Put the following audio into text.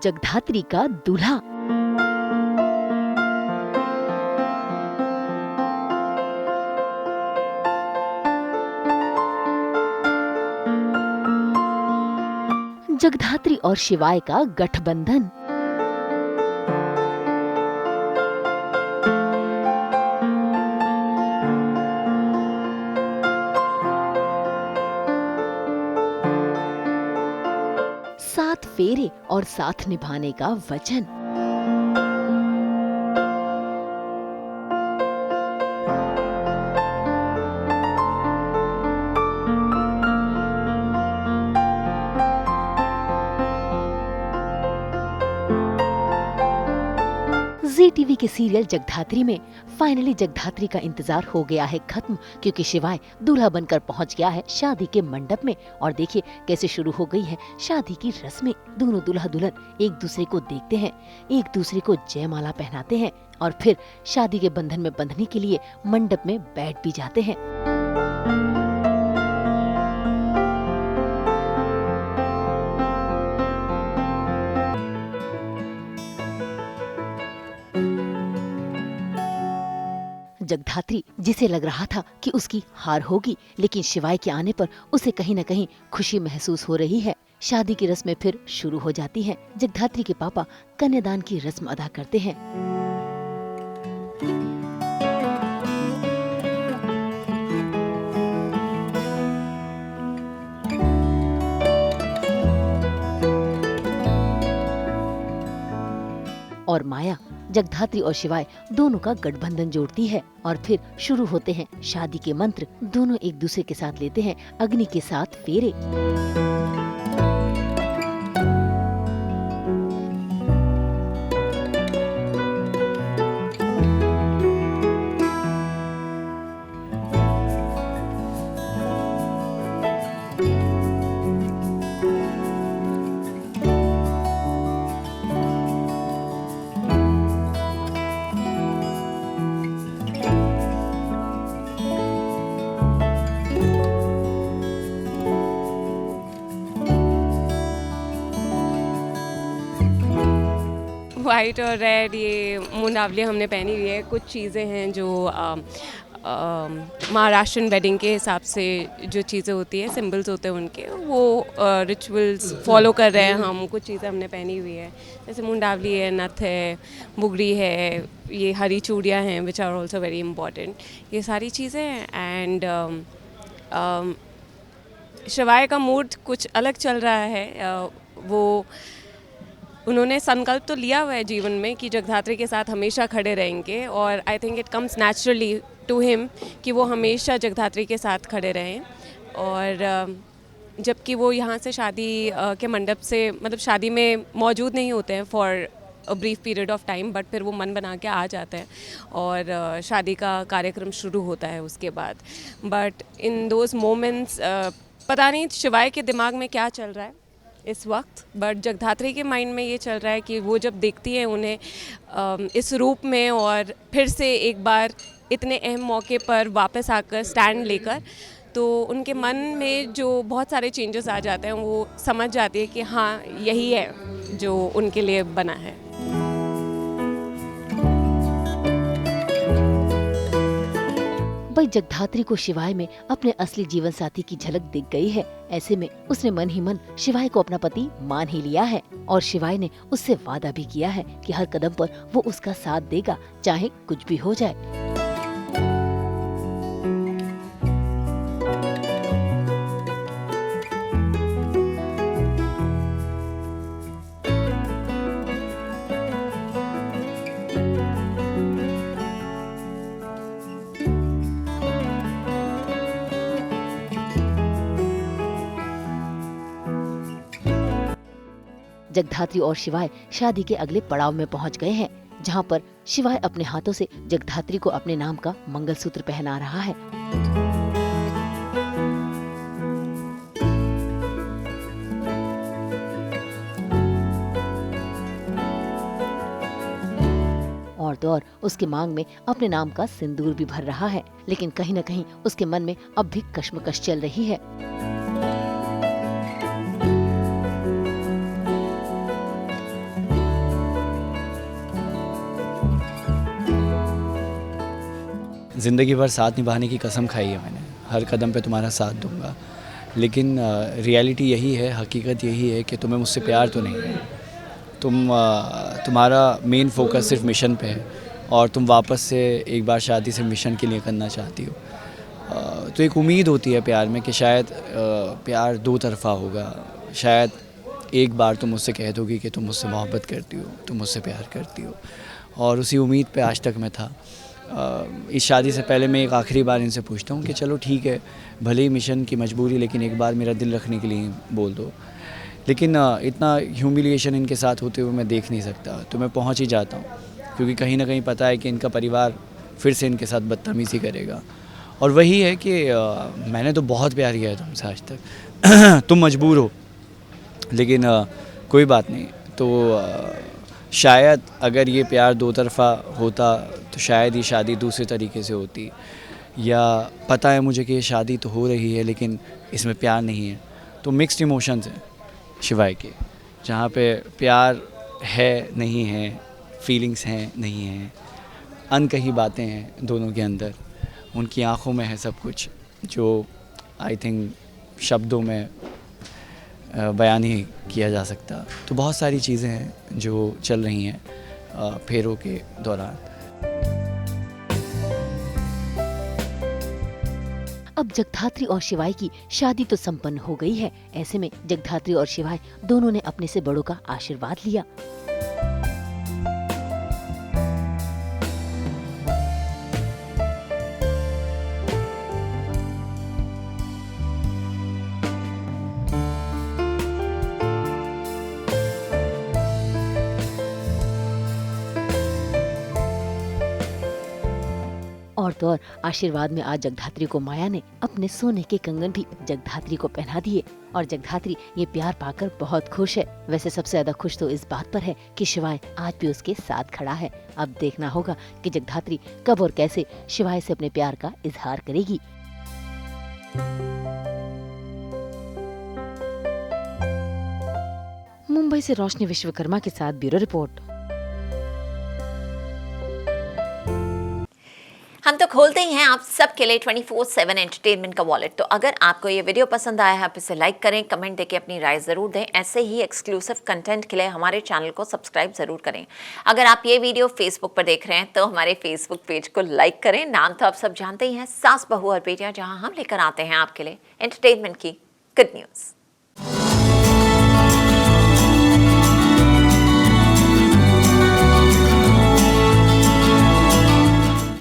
जगधात्री का दूल्हा। जगधात्री और शिवाय का गठबंधन। सात फेरे और साथ निभाने का वचन। जी टीवी के सीरियल जगधात्री में फाइनली जगधात्री का इंतजार हो गया है खत्म, क्योंकि शिवाय दूल्हा बनकर पहुंच गया है शादी के मंडप में। और देखिए कैसे शुरू हो गई है शादी की रस्में। दोनों दूल्हा दुल्हन एक दूसरे को देखते हैं, एक दूसरे को जयमाला पहनाते हैं और फिर शादी के बंधन में बंधने के लिए मंडप में बैठ भी जाते हैं। जगधात्री, जिसे लग रहा था कि उसकी हार होगी, लेकिन शिवाय के आने पर उसे कहीं न कहीं खुशी महसूस हो रही है। शादी की रस्में फिर शुरू हो जाती हैं। जगधात्री के पापा कन्यादान की रस्म अदा करते हैं। और माया जगधात्री और शिवाय दोनों का गठबंधन जोड़ती है और फिर शुरू होते हैं शादी के मंत्र। दोनों एक दूसरे के साथ लेते हैं अग्नि के 7 फेरे। वाइट और रेड ये मुंडावली हमने पहनी हुई है। कुछ चीज़ें हैं जो महाराष्ट्रन वेडिंग के हिसाब से जो चीज़ें होती है, सिंबल्स होते हैं उनके, वो रिचुअल्स फॉलो कर रहे हैं हम। कुछ चीज़ें हमने पहनी हुई है, जैसे मुंडावली है, नथ है, बुगड़ी है, ये हरी चूड़ियाँ हैं which are also very important. ये सारी चीज़ें हैं। एंड शिवाय का मूड कुछ अलग चल रहा है। वो उन्होंने संकल्प तो लिया हुआ है जीवन में कि जगधात्री के साथ हमेशा खड़े रहेंगे, और I think it comes naturally to him कि वो हमेशा जगधात्री के साथ खड़े रहें। और जबकि वो यहाँ से शादी के मंडप से, मतलब शादी में मौजूद नहीं होते हैं for a brief period of time, but फिर वो मन बना के आ जाते हैं और शादी का कार्यक्रम शुरू होता है उसके बाद। बट इन दोज मोमेंट्स पता नहीं शिवाय के दिमाग में क्या चल रहा है इस वक्त, बट जगधात्री के माइंड में ये चल रहा है कि वो जब देखती है उन्हें इस रूप में और फिर से एक बार इतने अहम मौके पर वापस आकर स्टैंड लेकर, तो उनके मन में जो बहुत सारे चेंजेस आ जाते हैं। वो समझ जाती है कि हाँ, यही है जो उनके लिए बना है। भाई जगधात्री को शिवाय में अपने असली जीवन साथी की झलक दिख गई है। ऐसे में उसने मन ही मन शिवाय को अपना पति मान ही लिया है और शिवाय ने उससे वादा भी किया है कि हर कदम पर वो उसका साथ देगा, चाहे कुछ भी हो जाए। जगधात्री और शिवाय शादी के अगले पड़ाव में पहुंच गए हैं, जहां पर शिवाय अपने हाथों से जगधात्री को अपने नाम का मंगलसूत्र पहना रहा है। और तो और उसके मांग में अपने नाम का सिंदूर भी भर रहा है, लेकिन कहीं न कहीं उसके मन में अब भी कश्मकश चल रही है। ज़िंदगी भर साथ निभाने की कसम खाई है मैंने, हर कदम पे तुम्हारा साथ दूंगा, लेकिन रियलिटी यही है, हकीकत यही है कि तुम्हें मुझसे प्यार तो नहीं है। तुम्हारा मेन फोकस सिर्फ मिशन पे है और तुम वापस से एक बार शादी से मिशन के लिए करना चाहती हो। तो एक उम्मीद होती है प्यार में कि शायद प्यार दो तरफ़ा होगा, शायद एक बार तुम मुझसे कह दोगी कि तुम मुझसे मोहब्बत करती हो, तुम मुझसे प्यार करती हो, और उसी उम्मीद पे आज तक मैं था। इस शादी से पहले मैं एक आखिरी बार इनसे पूछता हूँ कि चलो ठीक है, भले ही मिशन की मजबूरी, लेकिन एक बार मेरा दिल रखने के लिए बोल दो। लेकिन इतना ह्यूमिलिएशन इनके साथ होते हुए मैं देख नहीं सकता, तो मैं पहुँच ही जाता हूँ, क्योंकि कहीं ना कहीं पता है कि इनका परिवार फिर से इनके साथ बदतमीज़ी करेगा। और वही है कि मैंने तो बहुत प्यार किया है तुमसे आज तक तुम मजबूर हो, लेकिन कोई बात नहीं। तो शायद अगर ये प्यार दो तरफ़ा होता तो शायद ये शादी दूसरे तरीके से होती, या पता है मुझे कि ये शादी तो हो रही है लेकिन इसमें प्यार नहीं है। तो मिक्स्ड इमोशंस हैं शिवाय के, जहाँ पे प्यार है नहीं है, फीलिंग्स हैं नहीं हैं, अनकही बातें हैं दोनों के अंदर, उनकी आँखों में है सब कुछ जो आई थिंक शब्दों में बयान ही किया जा सकता। तो बहुत सारी चीज़ें हैं जो चल रही हैं फेरों के दौरान। अब जगधात्री और शिवाय की शादी तो संपन्न हो गई है। ऐसे में जगधात्री और शिवाय दोनों ने अपने से बड़ों का आशीर्वाद लिया। और तो और आशीर्वाद में आज जगधात्री को माया ने अपने सोने के कंगन भी जगधात्री को पहना दिए, और जगधात्री ये प्यार पाकर बहुत खुश है। वैसे सबसे ज्यादा खुश तो इस बात पर है कि शिवाय आज भी उसके साथ खड़ा है। अब देखना होगा कि जगधात्री कब और कैसे शिवाय से अपने प्यार का इजहार करेगी। मुंबई से रोशनी विश्वकर्मा के साथ ब्यूरो रिपोर्ट। हम तो खोलते ही हैं आप सबके लिए 24/7 एंटरटेनमेंट का वॉलेट। तो अगर आपको ये वीडियो पसंद आया है, आप इसे लाइक करें, कमेंट देके अपनी राय ज़रूर दें। ऐसे ही एक्सक्लूसिव कंटेंट के लिए हमारे चैनल को सब्सक्राइब ज़रूर करें। अगर आप ये वीडियो फेसबुक पर देख रहे हैं तो हमारे फेसबुक पेज को लाइक करें। नाम तो आप सब जानते ही हैं, सास बहू और बेटियां, जहां हम लेकर आते हैं आपके लिए एंटरटेनमेंट की गुड न्यूज़।